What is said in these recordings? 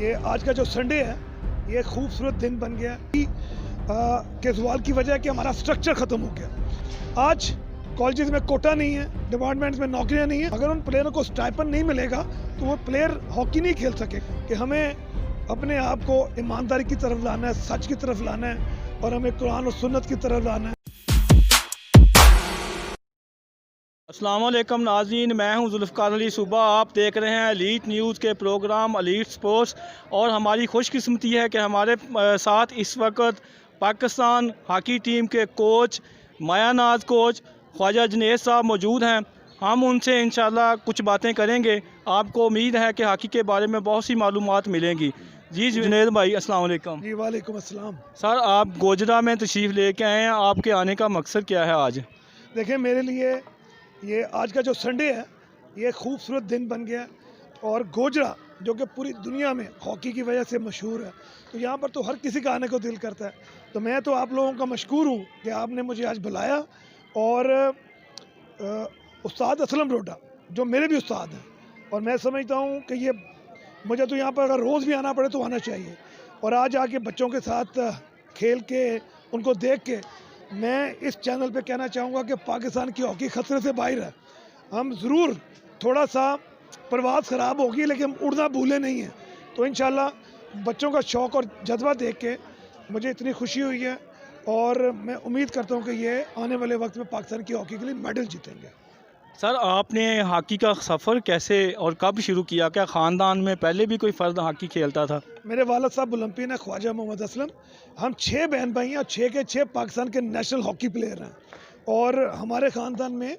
ये आज का जो संडे है ये खूबसूरत दिन बन गया के सवाल की वजह है कि हमारा स्ट्रक्चर ख़त्म हो गया। आज कॉलेजेस में कोटा नहीं है, डिपार्टमेंट्स में नौकरियां नहीं है। अगर उन प्लेयरों को स्टाइपेंड नहीं मिलेगा तो वो प्लेयर हॉकी नहीं खेल सके। कि हमें अपने आप को ईमानदारी की तरफ लाना है, सच की तरफ लाना है और हमें कुरान और सुन्नत की तरफ लाना है। अस्सलाम वालेकुम नाज़रीन, मैं हूं जुल्फ़कार अली सूबा। आप देख रहे हैं एलीट न्यूज़ के प्रोग्राम एलीट स्पोर्ट्स और हमारी खुशकिस्मती है कि हमारे साथ इस वक्त पाकिस्तान हॉकी टीम के कोच मायानाज़ कोच ख्वाजा जुनैद साहब मौजूद हैं। हम उनसे इंशाल्लाह कुछ बातें करेंगे। आपको उम्मीद है कि हॉकी के बारे में बहुत सी मालूमात मिलेंगी। जी जुनैद भाई, अस्सलाम वालेकुम। जी वालेकुम अस्सलाम। सर, आप गोजरा में तशरीफ़ लेके आए हैं, आपके आने का मकसद क्या है आज? देखें, मेरे लिए ये आज का जो संडे है ये खूबसूरत दिन बन गया और गोजरा जो कि पूरी दुनिया में हॉकी की वजह से मशहूर है, तो यहाँ पर तो हर किसी का आने को दिल करता है। तो मैं तो आप लोगों का मशकूर हूँ कि आपने मुझे आज बुलाया और उस्ताद असलम रोडा जो मेरे भी उस्ताद हैं, और मैं समझता हूँ कि ये मुझे तो यहाँ पर अगर रोज़ भी आना पड़े तो आना चाहिए। और आज आके बच्चों के साथ खेल के उनको देख के मैं इस चैनल पे कहना चाहूँगा कि पाकिस्तान की हॉकी खतरे से बाहर है। हम ज़रूर थोड़ा सा प्रवास ख़राब होगी लेकिन हम उड़ना भूले नहीं हैं। तो इंशाल्लाह बच्चों का शौक़ और जज्बा देख के मुझे इतनी खुशी हुई है और मैं उम्मीद करता हूँ कि ये आने वाले वक्त में पाकिस्तान की हॉकी के लिए मेडल जीतेंगे। सर, आपने हॉकी का सफ़र कैसे और कब शुरू किया? क्या ख़ानदान में पहले भी कोई फ़र्द हॉकी खेलता था? मेरे वालिद साहब ओलंपियन है, ख्वाजा मोहम्मद असलम। हम 6 बहन भाई हैं और 6 के 6 पाकिस्तान के नेशनल हॉकी प्लेयर हैं और हमारे ख़ानदान में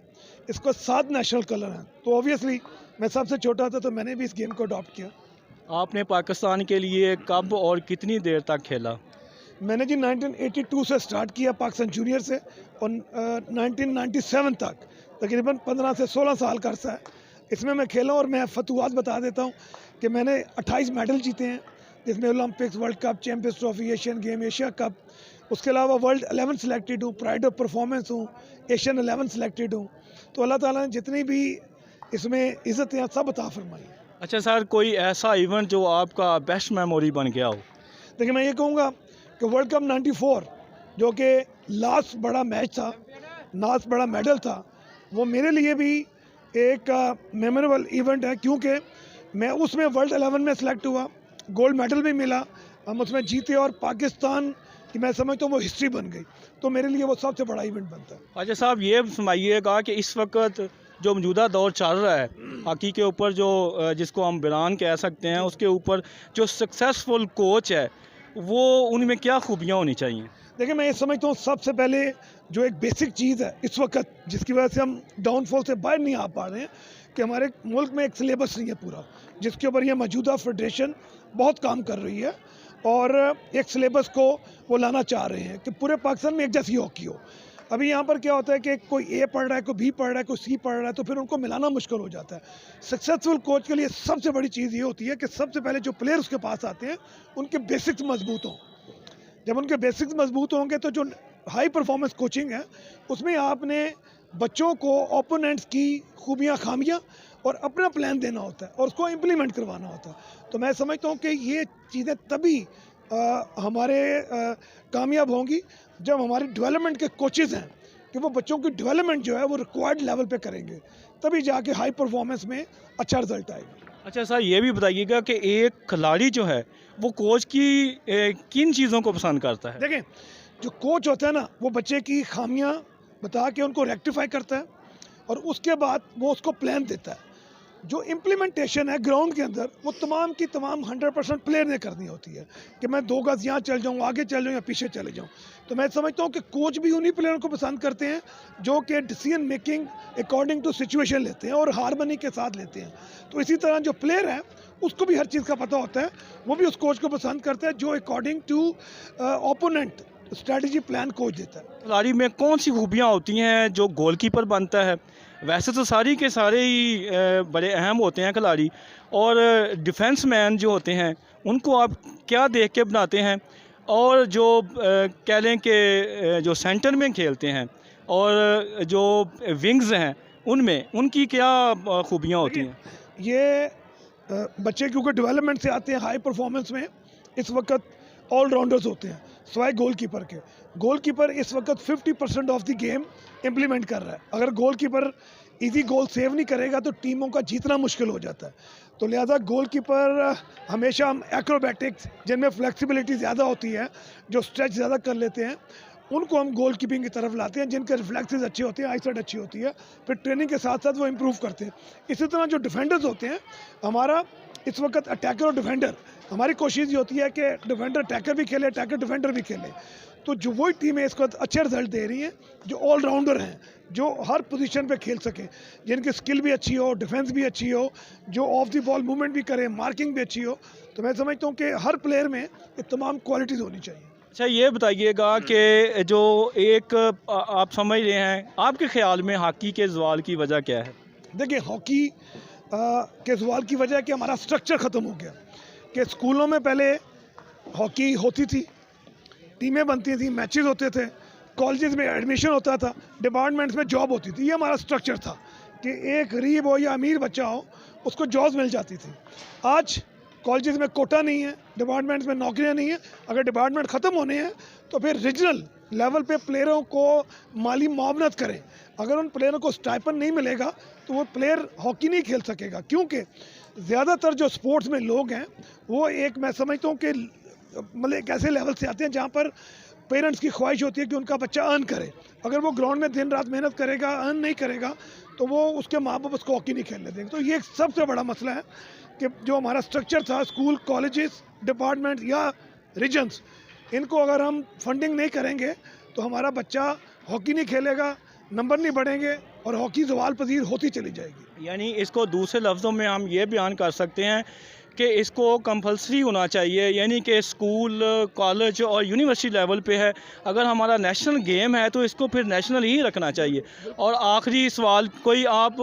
इसको 7 नेशनल कलर हैं। तो ऑब्वियसली मैं सबसे छोटा था तो मैंने भी इस गेम को अडॉप्ट किया। आपने पाकिस्तान के लिए कब और कितनी देर तक खेला? मैंने जी 1982 से स्टार्ट किया पाकिस्तान जूनियर से और 1997 तक तकरीबन 15 से 16 साल का अरसा है इसमें मैं खेला। और मैं फतवात बता देता हूँ कि मैंने 28 मेडल जीते हैं, जिसमें Olympics, world cup, champions trophy, Asian game, Asia cup. उसके अलावा वर्ल्ड 11 सेलेक्टेड हूँ, प्राइड ऑफ परफॉर्मेंस हूँ, एशियन 11 सेलेक्टेड हूँ। तो अल्लाह ताला ने जितनी भी इसमें इज़्ज़तें सब अता फरमाई। अच्छा सर, कोई ऐसा इवेंट जो आपका बेस्ट मेमोरी बन गया हो? देखिए, मैं ये कहूँगा कि वर्ल्ड कप 94 जो कि लास्ट बड़ा मैच था, लास्ट बड़ा मेडल था, वो मेरे लिए भी एक मेमोरेबल इवेंट है क्योंकि मैं उसमें वर्ल्ड 11 में सेलेक्ट हुआ, गोल्ड मेडल भी मिला, हम उसमें जीते और पाकिस्तान की मैं समझता हूँ वो हिस्ट्री बन गई। तो मेरे लिए वो सबसे बड़ा इवेंट बनता है। अच्छा साहब, ये फरमाइएगा कि इस वक्त जो मौजूदा दौर चल रहा है हॉकी के ऊपर, जो जिसको हम बिरान कह सकते हैं, उसके ऊपर जो सक्सेसफुल कोच है वो उनमें क्या खूबियाँ होनी चाहिए? देखिए, मैं ये समझता हूँ सबसे पहले जो एक बेसिक चीज़ है इस वक्त जिसकी वजह से हम डाउनफॉल से बाहर नहीं आ पा रहे हैं कि हमारे मुल्क में एक सिलेबस नहीं है पूरा, जिसके ऊपर ये मौजूदा फेडरेशन बहुत काम कर रही है और एक सिलेबस को वो लाना चाह रहे हैं कि पूरे पाकिस्तान में एक जैसी हॉकी हो। अभी यहाँ पर क्या होता है कि कोई ए पढ़ रहा है, कोई बी पढ़ रहा है, कोई सी पढ़ रहा है, तो फिर उनको मिलाना मुश्किल हो जाता है। सक्सेसफुल कोच के लिए सबसे बड़ी चीज़ ये होती है कि सबसे पहले जो प्लेयर उसके पास आते हैं उनके बेसिक्स मजबूत हों। जब उनके बेसिक्स मजबूत होंगे तो जो हाई परफॉर्मेंस कोचिंग है उसमें आपने बच्चों को ओपोनेंट्स की खूबियाँ, खामियाँ और अपना प्लान देना होता है और उसको इम्प्लीमेंट करवाना होता है। तो मैं समझता हूँ कि ये चीज़ें तभी हमारे कामयाब होंगी जब हमारे डेवलपमेंट के कोचेज़ हैं कि वो बच्चों की डेवलपमेंट जो है वो रिक्वायर्ड लेवल पे करेंगे, तभी जाके हाई परफॉर्मेंस में अच्छा रिजल्ट आएगा। अच्छा सर, ये भी बताइएगा कि एक खिलाड़ी जो है वो कोच की किन चीज़ों को पसंद करता है? देखें, जो कोच होता है ना वो बच्चे की खामियां बता के उनको रेक्टिफाई करता है और उसके बाद वो उसको प्लान देता है। जो इम्प्लीमेंटेशन है ग्राउंड के अंदर वो तमाम की तमाम 100% प्लेयर ने करनी होती है कि मैं 2 गज यहाँ चल जाऊँ, आगे चल जाऊँ या पीछे चले जाऊँ। तो मैं समझता हूँ कि कोच भी उन्हीं प्लेयरों को पसंद करते हैं जो कि decision making according to situation लेते हैं और हारमनी के साथ लेते हैं। तो इसी तरह जो प्लेयर है उसको भी हर चीज़ का पता होता है, वो भी उस कोच को पसंद करता है जो according to opponent strategy plan coach देता है। खिलाड़ी में कौन सी खूबियाँ होती हैं जो गोलकीपर बनता है? वैसे तो सारी के सारे ही बड़े अहम होते हैं खिलाड़ी, और डिफेंस मैन जो होते हैं उनको आप क्या देख के बनाते हैं? और जो कह लें कि जो सेंटर में खेलते हैं और जो विंग्स हैं उनमें उनकी क्या खूबियाँ होती हैं? ये बच्चे क्योंकि डेवलपमेंट से आते हैं हाई परफॉर्मेंस में, इस वक्त ऑलराउंडर्स होते हैं सिवाय गोलकीपर के। गोलकीपर इस वक्त 50% ऑफ द गेम इम्प्लीमेंट कर रहा है। अगर गोलकीपर इजी गोल सेव नहीं करेगा तो टीमों का जीतना मुश्किल हो जाता है। तो लिहाजा गोलकीपर हमेशा हम एक्रोबैटिक्स, जिनमें फ्लेक्सिबिलिटी ज़्यादा होती है, जो स्ट्रेच ज़्यादा कर लेते हैं, उनको हम गोल कीपिंग की तरफ लाते हैं, जिनके रिफ्लेक्सेस अच्छे होते हैं, आईसाइट अच्छी होती है, फिर ट्रेनिंग के साथ साथ वो इम्प्रूव करते हैं। इसी तरह जो डिफेंडर्स होते हैं, हमारा इस वक्त अटैकर और डिफेंडर, हमारी कोशिश ये होती है कि डिफेंडर अटैकर भी खेले, अटैकर डिफेंडर भी खेले। तो जो वही टीमें इस वक्त अच्छे रिजल्ट दे रही हैं जो ऑलराउंडर हैं, जो हर पोजीशन पे खेल सकें, जिनकी स्किल भी अच्छी हो, डिफेंस भी अच्छी हो, जो ऑफ द बॉल मूवमेंट भी करें, मार्किंग भी अच्छी हो। तो मैं समझता हूँ कि हर प्लेयर में ये तमाम क्वालिटीज़ होनी चाहिए। अच्छा, ये बताइएगा कि जो एक आप समझ रहे हैं, आपके ख्याल में हॉकी के ज़वाल की वजह क्या है? देखिए, हॉकी के सवाल की वजह है कि हमारा स्ट्रक्चर ख़त्म हो गया। कि स्कूलों में पहले हॉकी होती थी, टीमें बनती थी, मैचेस होते थे, कॉलेजेस में एडमिशन होता था, डिपार्टमेंट्स में जॉब होती थी। ये हमारा स्ट्रक्चर था कि एक गरीब हो या अमीर बच्चा हो, उसको जॉब्स मिल जाती थी। आज कॉलेजेस में कोटा नहीं है, डिपार्टमेंट्स में नौकरियां नहीं है। अगर डिपार्टमेंट ख़त्म होने हैं तो फिर रीजनल लेवल पे प्लेयरों को माली मुआवनत करें। अगर उन प्लेयरों को स्टाइपेंड नहीं मिलेगा तो वो प्लेयर हॉकी नहीं खेल सकेगा, क्योंकि ज़्यादातर जो स्पोर्ट्स में लोग हैं वो एक, मैं समझता हूँ कि मतलब एक ऐसे लेवल से आते हैं जहाँ पर पेरेंट्स की ख्वाहिश होती है कि उनका बच्चा अर्न करे। अगर वो ग्राउंड में दिन रात मेहनत करेगा, अर्न नहीं करेगा, तो वो उसके माँ बाप उसको हॉकी नहीं खेलने देंगे। तो ये एक सबसे बड़ा मसला है कि जो हमारा स्ट्रक्चर था, स्कूल, कॉलेजेस, डिपार्टमेंट या रीजन्स, इनको अगर हम फंडिंग नहीं करेंगे तो हमारा बच्चा हॉकी नहीं खेलेगा, नंबर नहीं बढ़ेंगे और हॉकी ज़वाल पजीर होती चली जाएगी। यानी इसको दूसरे लफ्ज़ों में हम ये बयान कर सकते हैं कि इसको कंपलसरी होना चाहिए, यानी कि स्कूल, कॉलेज और यूनिवर्सिटी लेवल पे है। अगर हमारा नेशनल गेम है तो इसको फिर नेशनल ही रखना चाहिए। और आखिरी सवाल, कोई आप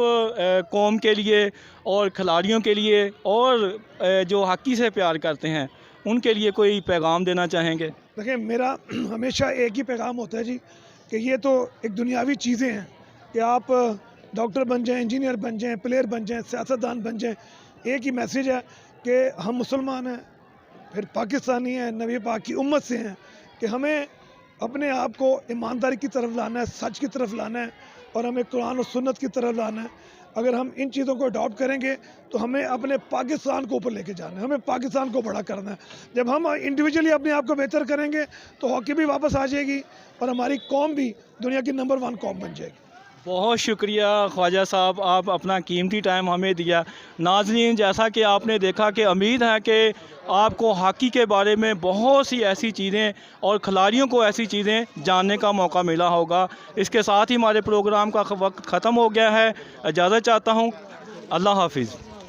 कौम के लिए और खिलाड़ियों के लिए और जो हॉकी से प्यार करते हैं उनके लिए कोई पैगाम देना चाहेंगे? देखिए, मेरा हमेशा एक ही पैगाम होता है जी, कि ये तो एक दुनियावी चीज़ें हैं कि आप डॉक्टर बन जाएं, इंजीनियर बन जाएं, प्लेयर बन जाएं, सियासतदान बन जाएं। एक ही मैसेज है कि हम मुसलमान हैं, फिर पाकिस्तानी हैं, नबी पाक की उम्मत से हैं, कि हमें अपने आप को ईमानदारी की तरफ लाना है, सच की तरफ लाना है और हमें कुरान और सुन्नत की तरफ लाना है। अगर हम इन चीज़ों को अडॉप्ट करेंगे तो हमें अपने पाकिस्तान को ऊपर लेके जाना है, हमें पाकिस्तान को बड़ा करना है। जब हम इंडिविजुअली अपने आप को बेहतर करेंगे तो हॉकी भी वापस आ जाएगी और हमारी कौम भी दुनिया की नंबर 1 कौम बन जाएगी। बहुत शुक्रिया ख्वाजा साहब, आप अपना कीमती टाइम हमें दिया। नाज़रीन, जैसा कि आपने देखा कि उम्मीद है कि आपको हॉकी के बारे में बहुत सी ऐसी चीज़ें और खिलाड़ियों को ऐसी चीज़ें जानने का मौका मिला होगा। इसके साथ ही हमारे प्रोग्राम का वक्त ख़त्म हो गया है। इजाज़त चाहता हूँ। अल्लाह हाफिज़।